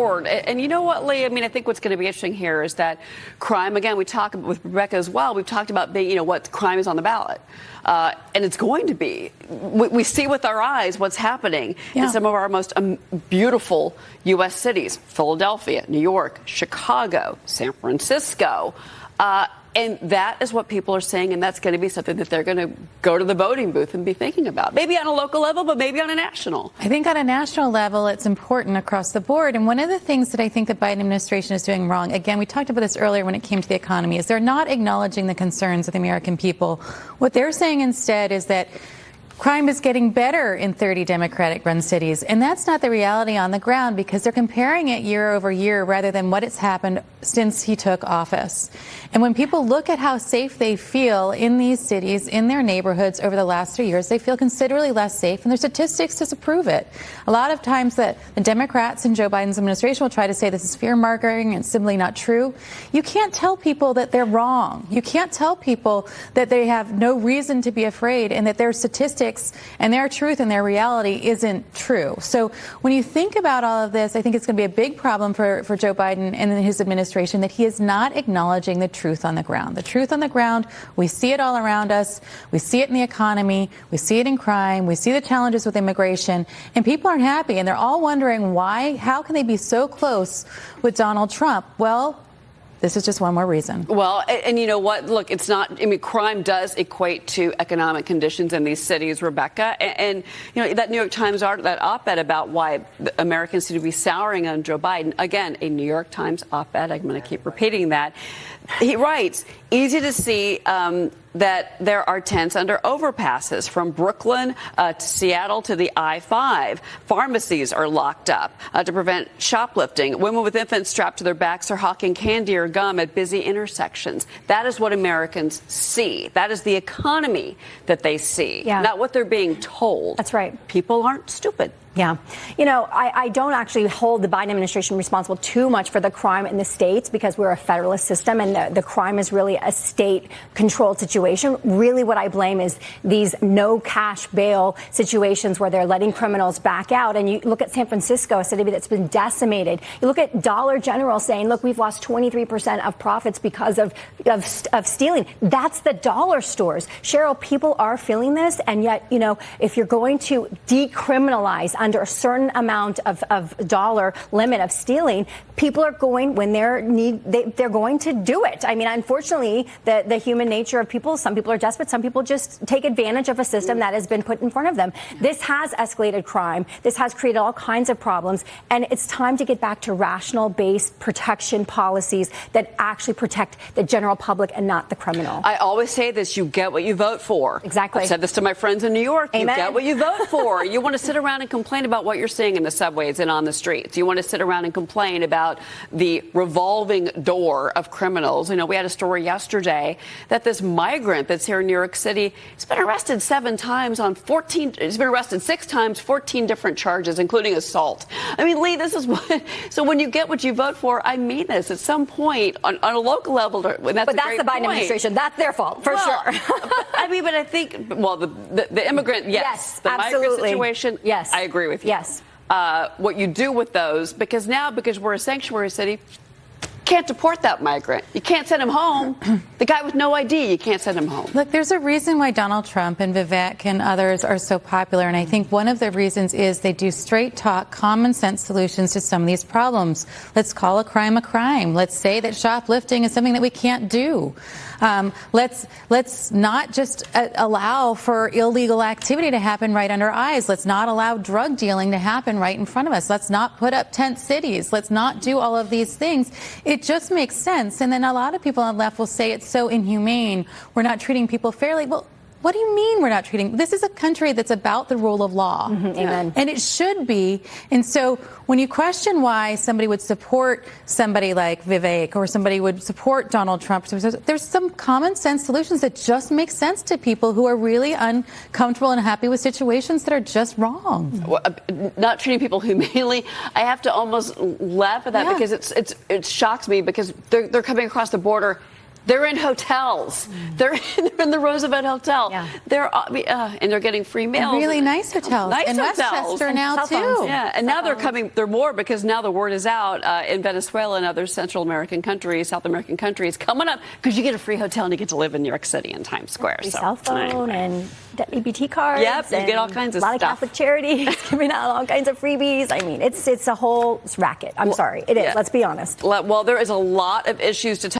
And you know what, Lee? I mean, I think what's going to be interesting here is that crime, again, we talk with Rebecca as well. We've talked about what crime is on the ballot. And it's going to be. We see with our eyes what's happening in some of our most beautiful U.S. cities: Philadelphia, New York, Chicago, San Francisco. And that is what people are saying, and that's going to be something that they're going to go to the voting booth and be thinking about. Maybe on a local level, but maybe on a national. I think on a national level, it's important across the board. And one of the things that I think the Biden administration is doing wrong, again, we talked about this earlier when it came to the economy, is they're not acknowledging the concerns of the American people. What they're saying instead is that crime is getting better in 30 Democratic-run cities, and that's not the reality on the ground because they're comparing it year over year rather than what has happened since he took office. And when people look at how safe they feel in these cities, in their neighborhoods over the last 3 years, they feel considerably less safe, and there's statistics to prove it. A lot of times that the Democrats and Joe Biden's administration will try to say this is fear-mongering and it's simply not true. You can't tell people that they're wrong. You can't tell people that they have no reason to be afraid and that their statistics and their truth and their reality isn't true. So when you think about all of this, I think it's going to be a big problem for Joe Biden and his administration that he is not acknowledging the truth on the ground. The truth on the ground, we see it all around us. We see it in the economy. We see it in crime. We see the challenges with immigration. And people aren't happy. And they're all wondering why, how can they be so close with Donald Trump? Well, this is just one more reason. Well, and you know what? Look, it's not, I mean, crime does equate to economic conditions in these cities, Rebecca. And you know, that New York Times that op-ed about why Americans seem to be souring on Joe Biden. Again, a New York Times op-ed. I'm going to keep repeating that. He writes, easy to see that there are tents under overpasses from Brooklyn to Seattle to the I-5. Pharmacies are locked up to prevent shoplifting. Women with infants strapped to their backs are hawking candy or gum at busy intersections. That is what Americans see. That is the economy that they see, not what they're being told. That's right. People aren't stupid. Yeah. You know, I don't actually hold the Biden administration responsible too much for the crime in the states because we're a federalist system and the crime is really a state-controlled situation. Really what I blame is these no cash bail situations where they're letting criminals back out. And you look at San Francisco, a city that's been decimated. You look at Dollar General saying, look, we've lost 23% of profits because of stealing. That's the dollar stores. Cheryl, people are feeling this. And yet, you know, if you're going to decriminalize under a certain amount of dollar limit of stealing, people are going when they're going to do it. I mean, unfortunately, the human nature of people, some people are desperate, some people just take advantage of a system that has been put in front of them. This has escalated crime. This has created all kinds of problems. And it's time to get back to rational-based protection policies that actually protect the general public and not the criminal. I always say this, you get what you vote for. Exactly. I've said this to my friends in New York. Amen. You get what you vote for. You want to sit around and complain about what you're seeing in the subways and on the streets. You want to sit around and complain about the revolving door of criminals. You know, we had a story yesterday that this migrant that's here in New York City has been arrested 7 times on 14. He's been arrested 6 times, 14 different charges, including assault. I mean, Lee, this is what. So when you get what you vote for, I mean this. At some point, on a local level, that's but that's the Biden administration. That's their fault, for sure. I mean, but I think, well, the immigrant, yes, the absolutely. migrant situation, yes, I agree with you. Yes. What you do with those, because we're a sanctuary city, can't deport that migrant. You can't send him home. The guy with no ID, you can't send him home. Look, there's a reason why Donald Trump and Vivek and others are so popular. And I think one of the reasons is they do straight talk, common sense solutions to some of these problems. Let's call a crime a crime. Let's say that shoplifting is something that we can't do. Let's not just allow for illegal activity to happen right under our eyes. Let's not allow drug dealing to happen right in front of us. Let's not put up tent cities. Let's not do all of these things. It just makes sense. And then a lot of people on the left will say it's so inhumane. We're not treating people fairly. Well, what do you mean we're not treating? This is a country that's about the rule of law. Amen. And it should be. And so when you question why somebody would support somebody like Vivek or somebody would support Donald Trump, there's some common sense solutions that just make sense to people who are really uncomfortable and happy with situations that are just wrong. Well, not treating people humanely. I have to almost laugh at that because it shocks me because they're coming across the border They're in hotels. They're in the Roosevelt Hotel. Yeah. And they're getting free meals. And really nice hotels. Nice in hotels. Westchester now, too. Yeah, and now they're coming. They're more because now the word is out in Venezuela and other Central American countries, South American countries, coming up because you get a free hotel and you get to live in New York City in Times Square. Free cell phone and EBT cards. Yep, you get all kinds of stuff. A lot of stuff. Catholic charities giving out all kinds of freebies. I mean, it's a whole racket. I'm sorry. It is. Yeah. Let's be honest. Well, there is a lot of issues to talk